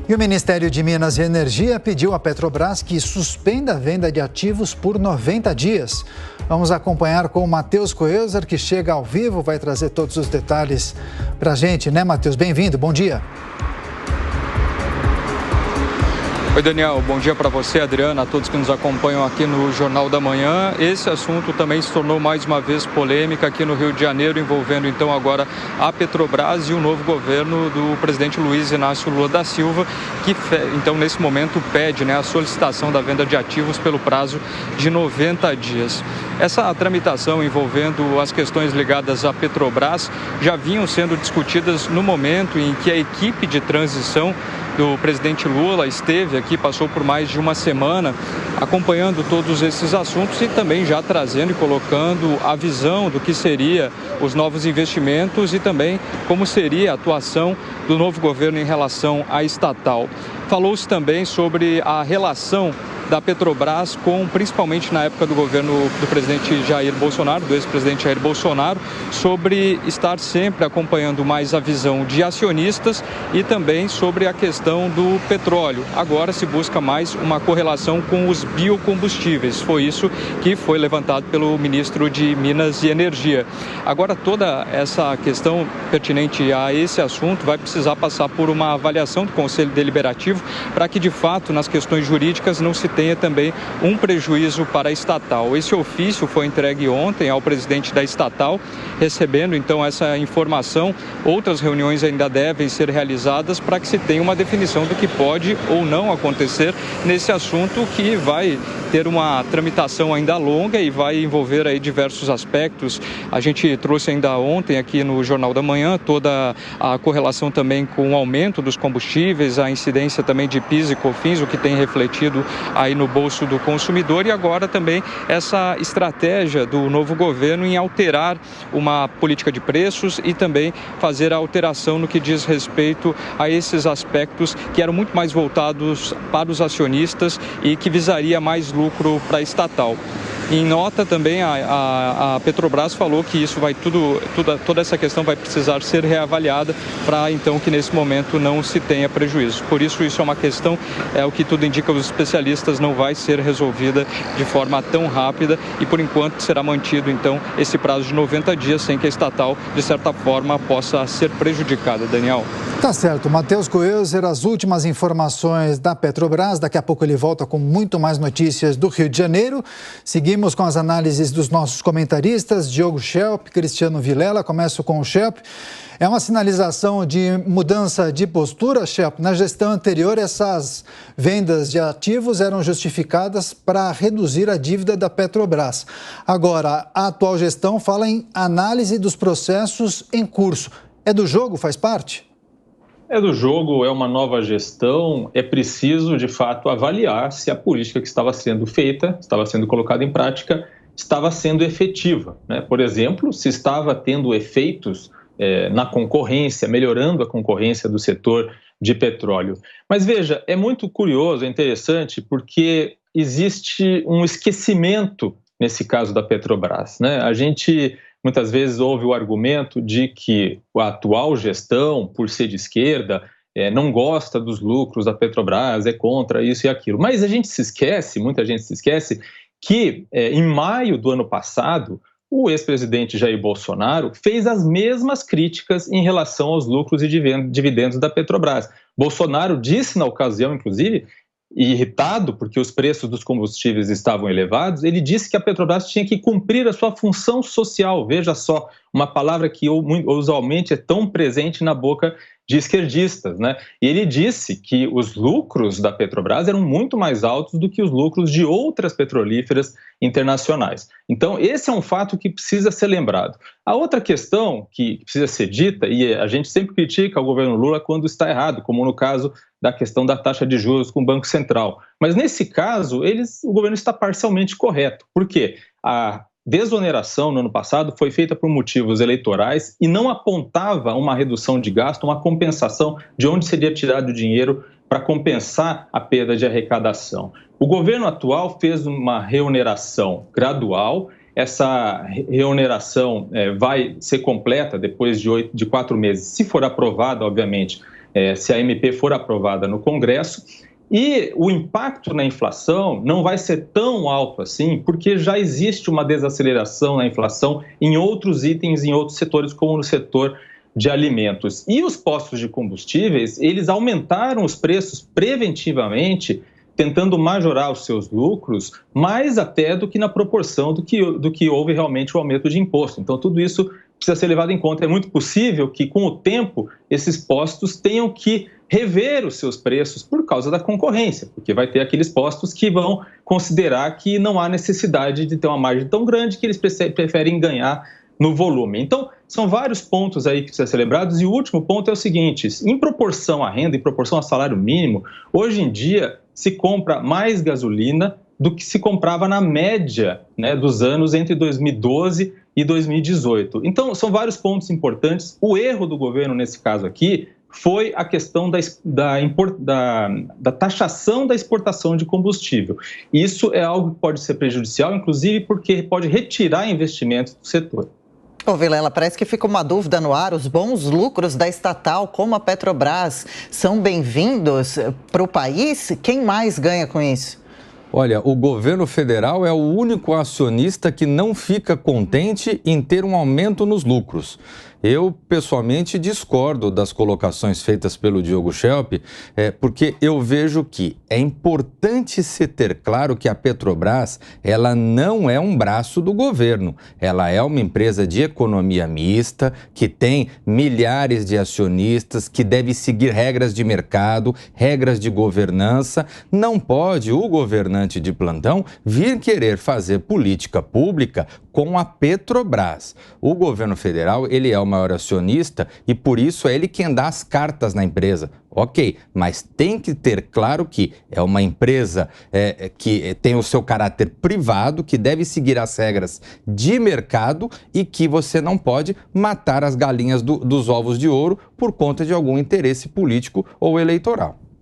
E o Ministério de Minas e Energia pediu à Petrobras que suspenda a venda de ativos por 90 dias. Vamos acompanhar com o Matheus Coelzer, que chega ao vivo, vai trazer todos os detalhes para a gente, né, Matheus? Bem-vindo, bom dia. Oi, Daniel, bom dia para você, Adriana, a todos que nos acompanham aqui no Jornal da Manhã. Esse assunto também se tornou mais uma vez polêmica aqui no Rio de Janeiro, envolvendo então agora a Petrobras e o novo governo do presidente Luiz Inácio Lula da Silva, que então nesse momento pede, a solicitação da venda de ativos pelo prazo de 90 dias. Essa tramitação envolvendo as questões ligadas à Petrobras já vinham sendo discutidas no momento em que a equipe de transição do presidente Lula esteve aqui, passou por mais de uma semana acompanhando todos esses assuntos e também já trazendo e colocando a visão do que seria os novos investimentos e também como seria a atuação do novo governo em relação à estatal. Falou-se também sobre a relação da Petrobras principalmente na época do governo do presidente Jair Bolsonaro, do ex-presidente Jair Bolsonaro, sobre estar sempre acompanhando mais a visão de acionistas e também sobre a questão do petróleo. Agora se busca mais uma correlação com os biocombustíveis. Foi isso que foi levantado pelo ministro de Minas e Energia. Agora toda essa questão pertinente a esse assunto vai precisar passar por uma avaliação do Conselho Deliberativo para que de fato nas questões jurídicas não se tenha também um prejuízo para a estatal. Esse ofício foi entregue ontem ao presidente da estatal, recebendo então essa informação. Outras reuniões ainda devem ser realizadas para que se tenha uma definição do que pode ou não acontecer nesse assunto, que vai ter uma tramitação ainda longa e vai envolver aí diversos aspectos. A gente trouxe ainda ontem aqui no Jornal da Manhã toda a correlação também com o aumento dos combustíveis, a incidência também de PIS e COFINS, o que tem refletido aí no bolso do consumidor, e agora também essa estratégia do novo governo em alterar uma política de preços e também fazer a alteração no que diz respeito a esses aspectos que eram muito mais voltados para os acionistas e que visaria mais lucro para a estatal. Em nota também a Petrobras falou que isso vai toda essa questão vai precisar ser reavaliada para então que nesse momento não se tenha prejuízo. Por isso é uma questão, o que tudo indica os especialistas, não vai ser resolvida de forma tão rápida e por enquanto será mantido então esse prazo de 90 dias sem que a estatal de certa forma possa ser prejudicada. Daniel. Tá certo. Matheus Coelzer, as últimas informações da Petrobras. Daqui a pouco ele volta com muito mais notícias do Rio de Janeiro. Seguimos com as análises dos nossos comentaristas, Diogo Schelp, Cristiano Vilela. Começo com o Schelp. É uma sinalização de mudança de postura, Schelp? Na gestão anterior, essas vendas de ativos eram justificadas para reduzir a dívida da Petrobras. Agora, a atual gestão fala em análise dos processos em curso. É do jogo? Faz parte? É do jogo, é uma nova gestão, é preciso, de fato, avaliar se a política que estava sendo feita, estava sendo colocada em prática, estava sendo efetiva, né? Por exemplo, se estava tendo efeitos na concorrência, melhorando a concorrência do setor de petróleo. Mas veja, é muito curioso, é interessante, porque existe um esquecimento nesse caso da Petrobras, né? A gente muitas vezes ouve o argumento de que a atual gestão, por ser de esquerda, não gosta dos lucros da Petrobras, é contra isso e aquilo. Mas a gente se esquece, muita gente se esquece, que em maio do ano passado, o ex-presidente Jair Bolsonaro fez as mesmas críticas em relação aos lucros e dividendos da Petrobras. Bolsonaro disse na ocasião, inclusive, irritado porque os preços dos combustíveis estavam elevados, ele disse que a Petrobras tinha que cumprir a sua função social. Veja só, uma palavra que usualmente é tão presente na boca de esquerdistas, né? E ele disse que os lucros da Petrobras eram muito mais altos do que os lucros de outras petrolíferas internacionais. Então, esse é um fato que precisa ser lembrado. A outra questão que precisa ser dita, e a gente sempre critica o governo Lula quando está errado, como no caso da questão da taxa de juros com o Banco Central. Mas nesse caso, o governo está parcialmente correto. Por quê? A desoneração no ano passado foi feita por motivos eleitorais e não apontava uma redução de gasto, uma compensação de onde seria tirado o dinheiro para compensar a perda de arrecadação. O governo atual fez uma reoneração gradual. Essa reoneração vai ser completa depois de 4 meses, se for aprovada, obviamente, se a MP for aprovada no Congresso. E o impacto na inflação não vai ser tão alto assim, porque já existe uma desaceleração na inflação em outros itens, em outros setores, como no setor de alimentos. E os postos de combustíveis, eles aumentaram os preços preventivamente, tentando majorar os seus lucros, mais até do que na proporção do que houve realmente o aumento de imposto. Então, tudo isso precisa ser levado em conta. É muito possível que, com o tempo, esses postos tenham que rever os seus preços por causa da concorrência, porque vai ter aqueles postos que vão considerar que não há necessidade de ter uma margem tão grande que eles preferem ganhar no volume. Então, são vários pontos aí que precisam ser lembrados, e o último ponto é o seguinte: em proporção à renda, em proporção ao salário mínimo, hoje em dia se compra mais gasolina do que se comprava na média, né, dos anos entre 2012 e 2018. Então, são vários pontos importantes. O erro do governo nesse caso aqui foi a questão da taxação da exportação de combustível. Isso é algo que pode ser prejudicial, inclusive porque pode retirar investimentos do setor. Ô Vilela, parece que fica uma dúvida no ar. Os bons lucros da estatal, como a Petrobras, são bem-vindos para o país? Quem mais ganha com isso? Olha, o governo federal é o único acionista que não fica contente em ter um aumento nos lucros. Eu, pessoalmente, discordo das colocações feitas pelo Diogo Schelp, porque eu vejo que é importante se ter claro que a Petrobras, ela não é um braço do governo. Ela é uma empresa de economia mista, que tem milhares de acionistas, que deve seguir regras de mercado, regras de governança. Não pode o governante de plantão vir querer fazer política pública com a Petrobras. O governo federal, ele é o maior acionista e por isso é ele quem dá as cartas na empresa. Ok, mas tem que ter claro que é uma empresa que tem o seu caráter privado, que deve seguir as regras de mercado e que você não pode matar as galinhas dos ovos de ouro por conta de algum interesse político ou eleitoral.